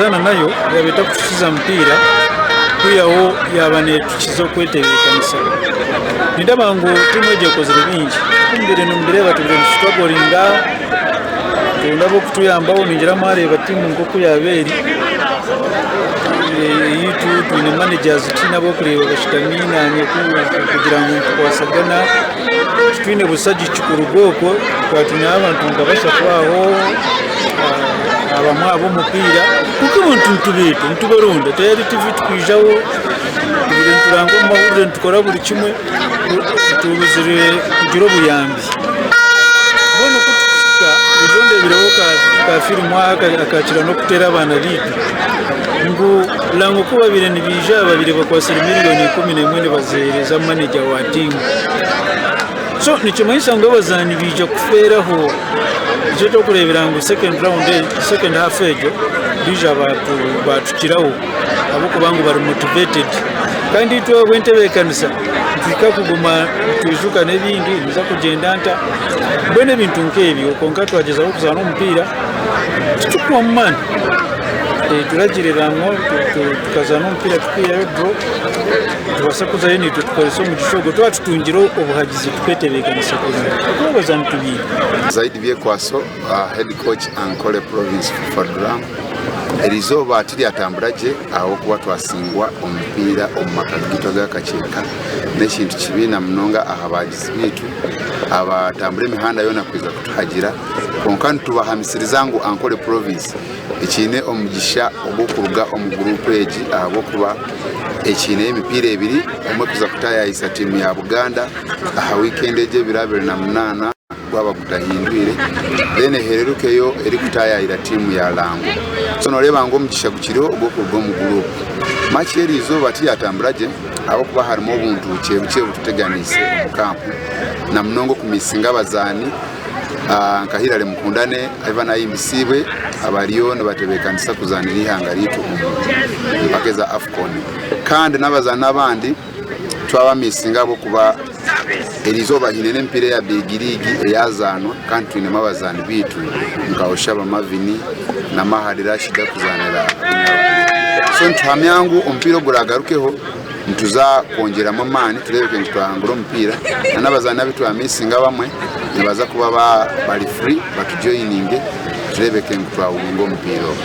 kuzana nayo yabeta kutukiza mpira kuyawo yabane tukizo kwetebekanisa ndaba ngo timu eje kozere bingi kumbere nombere batubire strugglinga ndabo kutuyambaho ningira mare batimu ngoko yaberi yitu twine managers tinabo kureba bashikamina nye kugira ngo twasagana twine busaji chikurugoko twatuna abantu ngabasha kwaho abamwe abo mupira kuko umuntu ntubitu ntubaronda tayari TV twijaho ibintu turango mahurire tukora buri kimwe tubizire kugira buyambi bono kutuka bizonde biroka ka filmu akakira no kutera abana bitu ngo lango kuba bire nibija babire bakwasira miliyoni 11 bazereza manager wa team so nikimaisha ngo bazani bija kuferaho jeto kurebera ngo second half ejo bija batukiraho abo kubangu bari motivated kandi twa bwentebekanisa twika kuguma twizuka nebindi biza kugenda nta bene bintu nkebyo konka twageza okuzana umupira tukwa man turagireramo tukazana umupira tukiyayo draw tubasa kuzayo ni tukoresha mu gishogo twatutungiro obuhagizi twetebekanisa kuko bazana tubiye Zaidi Byekwaso head coach Ankole Province for Drum Elizoba atiri atamburaje aho kuba twasingwa omupira omumakagito gakacheka n'ekintu kibina mnonga ahabagizi bitu abatambure imihanda yona kwiza kutuhagira konka tubahamizirizangu Ankole Province ekine omugisha obukuruga omu group page abo kuba ekine emipira ebiri omwe kuza kutaya isa team ya Buganda aha weekend eje birabere na munana baba kutahindwire then hererukeyo eri kutaya ira team ya Lango so noreba ngo omugisha gukiriho obukuruga mu group match erizo bati yatamburaje abo kuba harimo obuntu bukebuke bututeganise camp na mnongo kumisinga abazani nkahirale mukundane Ivan Ayimbisibwe abariyo nabatebekanisa kuzanira ihanga ritu mpaka za Afcon kandi nabazana abandi twabamisinga abo kuba Elizoba hinene mpire ya bigirigi eyazanwa kandi twine mabazani bitu nkaoshaba Mavini na Mahadi Rashida kuzanira so nthamyangu ompiro guragarukeho ntuza kongera mamani turebeke ntwanguro mpira nabazana bitu amisinga bamwe nibaza kuba bali free batujoininge turebeke ntwawungo mpiro